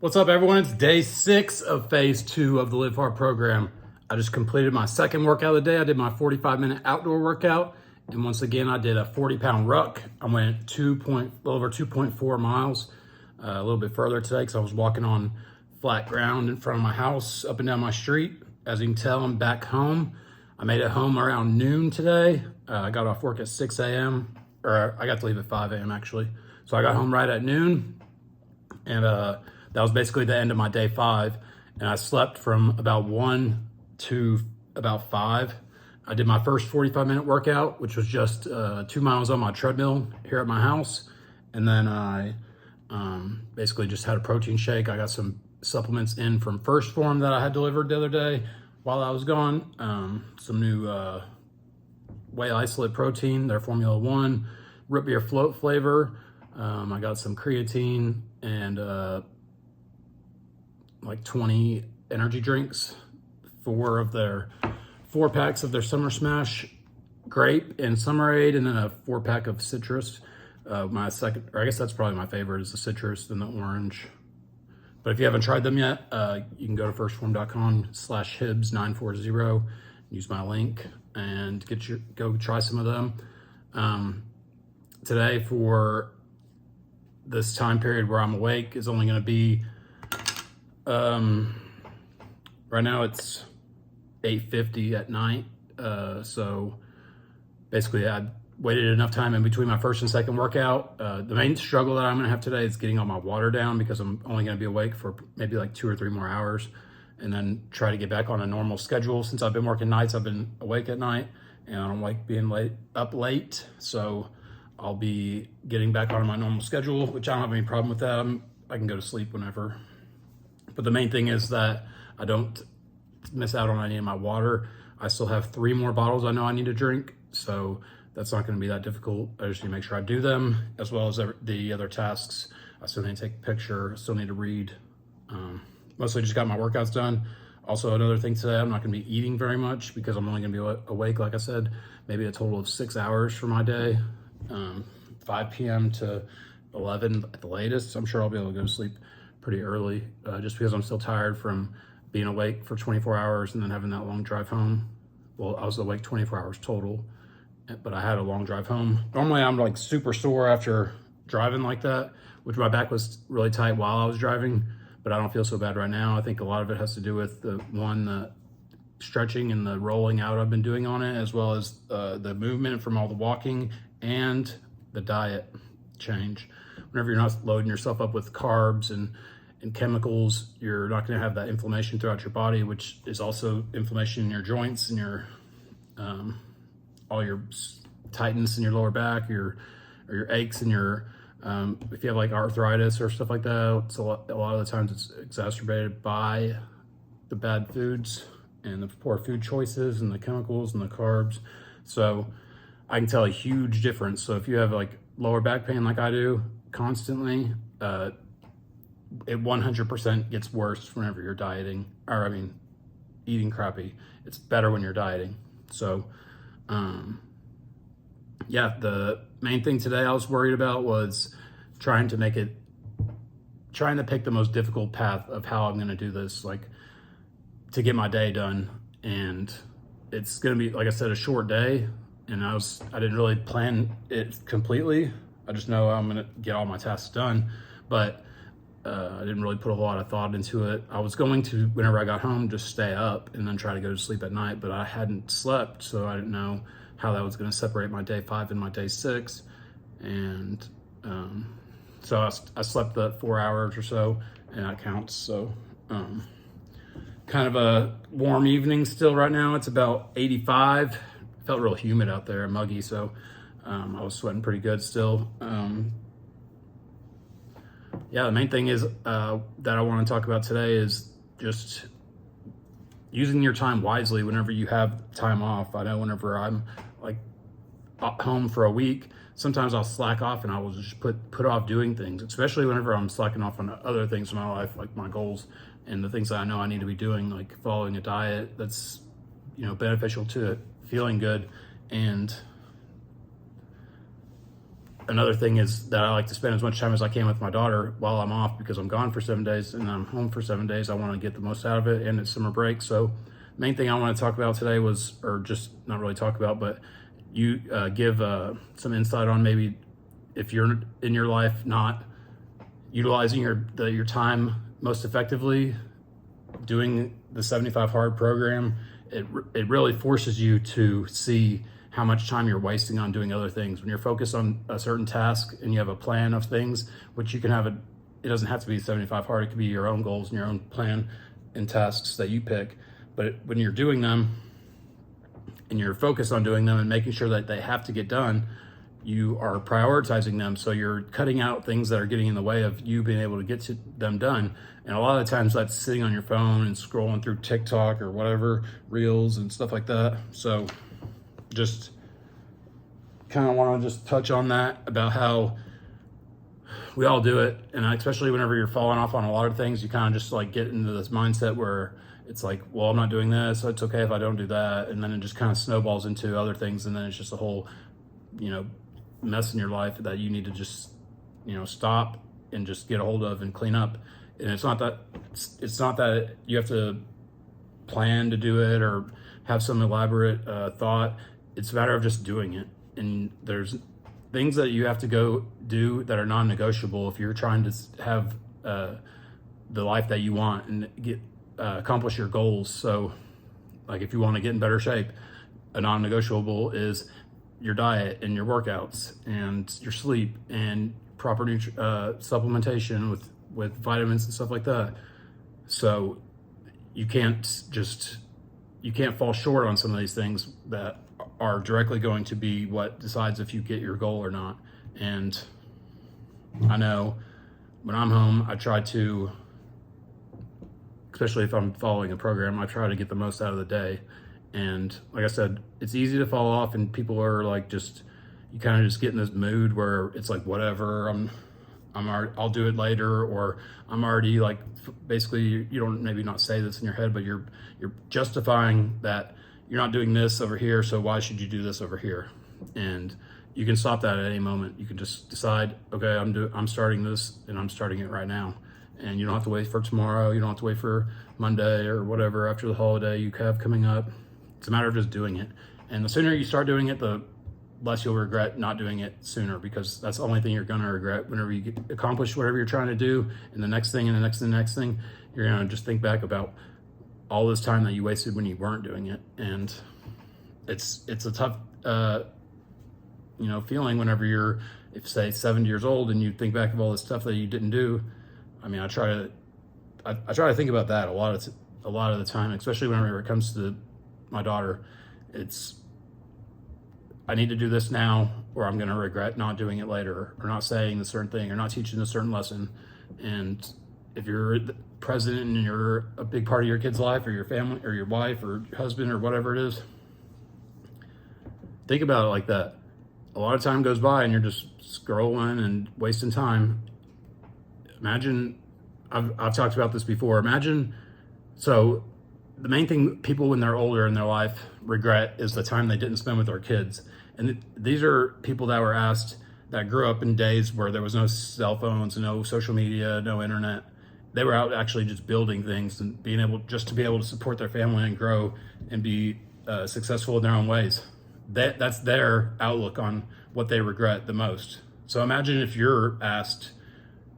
What's up, everyone? It's day 6 of phase 2 of the Live Hard program. I just completed my second workout of the day. I did my 45-minute outdoor workout, and once again, I did a 40-pound ruck. I went a little over 2.4 miles, a little bit further today because I was walking on flat ground in front of my house, up and down my street. As you can tell, I'm back home. I made it home around noon today. I got off work at 6 a.m., or I got to leave at 5 a.m. actually. So I got home right at noon, and that was basically the end of my day 5. And I slept from about 1 to about 5. I did my first 45-minute workout, which was just 2 miles on my treadmill here at my house. And then I basically just had a protein shake. I got some supplements in from Phorm that I had delivered the other day while I was gone. Some new whey isolate protein, their Formula 1, root beer float flavor. I got some creatine and like 20 energy drinks, 4 packs of their Summer Smash grape and Summerade, and then a 4-pack of citrus. My second, or I guess that's probably my favorite, is the citrus and the orange. But if you haven't tried them yet, you can go to firstform.com/hibs940, use my link and go try some of them. Today, for this time period where I'm awake, is only going to be right now it's 8:50 at night. So basically I waited enough time in between my first and second workout. The main struggle that I'm gonna have today is getting all my water down, because I'm only gonna be awake for maybe like 2 or 3 more hours, and then try to get back on a normal schedule. Since I've been working nights, I've been awake at night, and I don't like being up late. So I'll be getting back on my normal schedule, which I don't have any problem with that. I can go to sleep whenever. But the main thing is that I don't miss out on any of my water. I still have 3 more bottles I know I need to drink, so that's not going to be that difficult. I just need to make sure I do them, as well as the other tasks. I still need to take a picture, still need to read. Mostly just got my workouts done. Also, another thing today, I'm not going to be eating very much because I'm only going to be awake, like I said, maybe a total of 6 hours for my day, 5 p.m. to 11 at the latest. So I'm sure I'll be able to go to sleep pretty early, just because I'm still tired from being awake for 24 hours and then having that long drive home. Well, I was awake 24 hours total, but I had a long drive home. Normally I'm like super sore after driving like that, which my back was really tight while I was driving, but I don't feel so bad right now. I think a lot of it has to do with the stretching and the rolling out I've been doing on it, as well as the movement from all the walking and the diet change. Whenever you're not loading yourself up with carbs and chemicals, you're not going to have that inflammation throughout your body, which is also inflammation in your joints and your all your tightness in your lower back, or your aches and your if you have like arthritis or stuff like that. It's a lot of the times it's exacerbated by the bad foods and the poor food choices and the chemicals and the carbs. So I can tell a huge difference. So if you have like lower back pain like I do constantly, it 100% gets worse whenever you're dieting, or I mean, eating crappy. It's better when you're dieting. So, yeah, the main thing today I was worried about was trying to pick the most difficult path of how I'm going to do this, like to get my day done. And it's going to be, like I said, a short day. And I didn't really plan it completely. I just know I'm going to get all my tasks done, but I didn't really put a lot of thought into it. I was going to, whenever I got home, just stay up and then try to go to sleep at night, but I hadn't slept, so I didn't know how that was going to separate my day 5 and my day 6. And so I slept the 4 hours or so, and that counts. So kind of a warm evening still right now. It's about 85. It felt real humid out there and muggy, so I was sweating pretty good still. Yeah, the main thing is that I want to talk about today is just using your time wisely whenever you have time off. I know whenever I'm like home for a week, sometimes I'll slack off and I will just put off doing things, especially whenever I'm slacking off on other things in my life, like my goals and the things that I know I need to be doing, like following a diet that's, beneficial to feeling good and another thing is that I like to spend as much time as I can with my daughter while I'm off, because I'm gone for 7 days and I'm home for 7 days. I want to get the most out of it, and it's summer break. So main thing I want to talk about today was, or just not really talk about, but you give some insight on maybe if you're in your life not utilizing your time most effectively, doing the 75 hard program, it really forces you to see how much time you're wasting on doing other things. When you're focused on a certain task and you have a plan of things, which you can have, it doesn't have to be 75 hard, it could be your own goals and your own plan and tasks that you pick. But when you're doing them and you're focused on doing them and making sure that they have to get done, you are prioritizing them. So you're cutting out things that are getting in the way of you being able to get to them done. And a lot of the times that's sitting on your phone and scrolling through TikTok or whatever, reels and stuff like that. So just kind of want to just touch on that, about how we all do it. And especially whenever you're falling off on a lot of things, you kind of just like get into this mindset where it's like, well, I'm not doing this, so it's okay if I don't do that. And then it just kind of snowballs into other things. And then it's just a whole, mess in your life that you need to just, stop and just get a hold of and clean up. And it's not that you have to plan to do it or have some elaborate thought. It's a matter of just doing it. And there's things that you have to go do that are non-negotiable if you're trying to have the life that you want and accomplish your goals. So like if you want to get in better shape, a non-negotiable is your diet and your workouts and your sleep and proper supplementation with vitamins and stuff like that. So you can't fall short on some of these things that are directly going to be what decides if you get your goal or not. And I know when I'm home, I try to, especially if I'm following a program, I try to get the most out of the day. And like I said, it's easy to fall off, and people are like, you kind of just get in this mood where it's like, whatever, I'll do it later, or I'm already like, basically you don't, maybe not say this in your head, but you're justifying that you're not doing this over here, so why should you do this over here? And you can stop that at any moment. You can just decide, okay, I'm starting this, and I'm starting it right now. And you don't have to wait for tomorrow. You don't have to wait for Monday or whatever after the holiday you have coming up. It's a matter of just doing it. And the sooner you start doing it, the less you'll regret not doing it sooner, because that's the only thing you're gonna regret whenever you accomplish whatever you're trying to do, and the next thing and the next and the next thing, you're gonna just think back about all this time that you wasted when you weren't doing it. And it's a tough feeling whenever you're, if say 70 years old and you think back of all this stuff that you didn't do. I mean, I try to think about that a lot of the time, especially whenever it comes to my daughter. I need to do this now, or I'm going to regret not doing it later, or not saying a certain thing, or not teaching a certain lesson. And if you're the president and you're a big part of your kid's life, or your family, or your wife, or your husband, or whatever it is, think about it like that. A lot of time goes by and you're just scrolling and wasting time. Imagine, I've talked about this before. Imagine, so the main thing people when they're older in their life regret is the time they didn't spend with their kids. And these are people that were asked, that grew up in days where there was no cell phones, no social media, no internet. They were out actually just building things and being able to be able to support their family and grow and be successful in their own ways. That's their outlook on what they regret the most. So imagine if you're asked,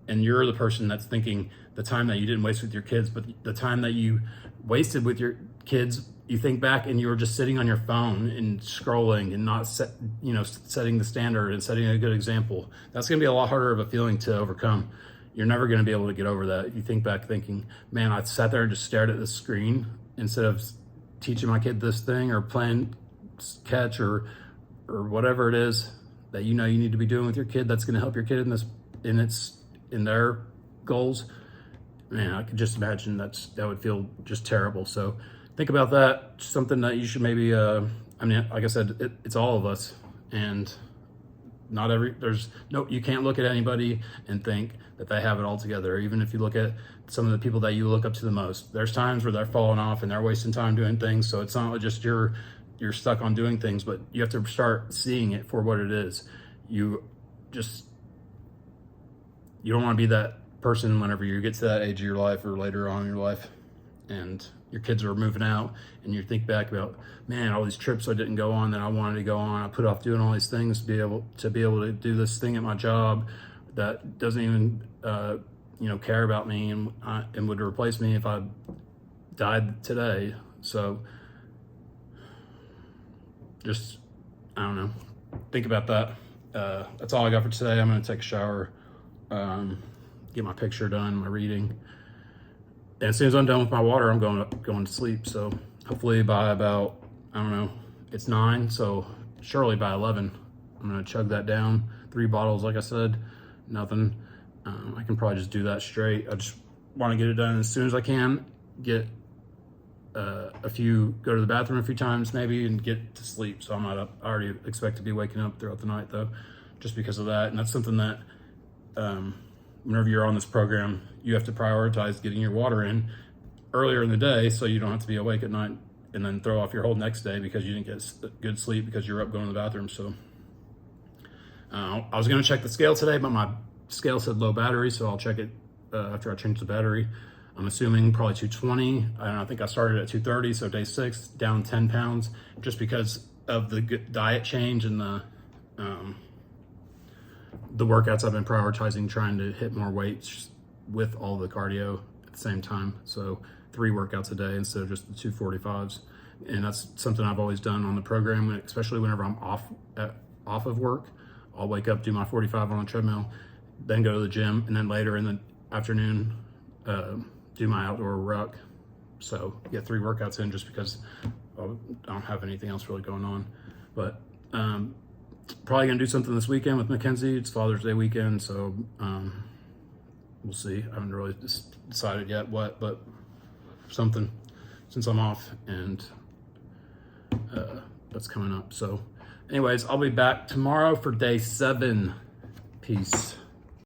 and you're the person that's thinking the time that you didn't waste with your kids, but the time that you wasted with your kids, you think back and you were just sitting on your phone and scrolling and not setting the standard and setting a good example. That's going to be a lot harder of a feeling to overcome. You're never going to be able to get over that. If you think back thinking, man, I sat there and just stared at the screen instead of teaching my kid this thing or playing catch or whatever it is that you need to be doing with your kid that's going to help your kid in their goals. Man, I could just imagine that would feel just terrible. So think about that. Something that you should maybe, like I said, it's all of us, and you can't look at anybody and think that they have it all together. Even if you look at some of the people that you look up to the most, there's times where they're falling off and they're wasting time doing things. So it's not just you're stuck on doing things, but you have to start seeing it for what it is. You just, you don't want to be that person whenever you get to that age of your life or later on in your life and your kids are moving out and you think back about, man, all these trips I didn't go on that I wanted to go on. I put off doing all these things to be able to do this thing at my job that doesn't even, care about me and would replace me if I died today. So just, I don't know, think about that. That's all I got for today. I'm gonna take a shower, get my picture done, my reading. And as soon as I'm done with my water, I'm going to sleep. So hopefully by about, I don't know, it's 9, so surely by 11, I'm gonna chug that down. 3 bottles, like I said, nothing. I can probably just do that straight. I just want to get it done as soon as I can. Get go to the bathroom a few times maybe, and get to sleep. So I'm not up. I already expect to be waking up throughout the night though, just because of that. And that's something that whenever you're on this program, you have to prioritize getting your water in earlier in the day so you don't have to be awake at night and then throw off your whole next day because you didn't get good sleep because you're up going to the bathroom. So I was going to check the scale today, but my scale said low battery, so I'll check it after I change the battery. I'm assuming probably 220. I think I started at 230, so day 6, down 10 pounds, just because of the diet change and the workouts I've been prioritizing, trying to hit more weights with all the cardio at the same time. So 3 workouts a day instead of just the 245s. And that's something I've always done on the program, especially whenever I'm off of work. I'll wake up, do my 45 on the treadmill, then go to the gym, and then later in the afternoon, do my outdoor ruck. So get 3 workouts in just because I don't have anything else really going on. But probably gonna do something this weekend with Mackenzie. It's Father's Day weekend, so we'll see. I haven't really decided yet what, but something since I'm off, and that's coming up. So anyways, I'll be back tomorrow for day 7. Peace.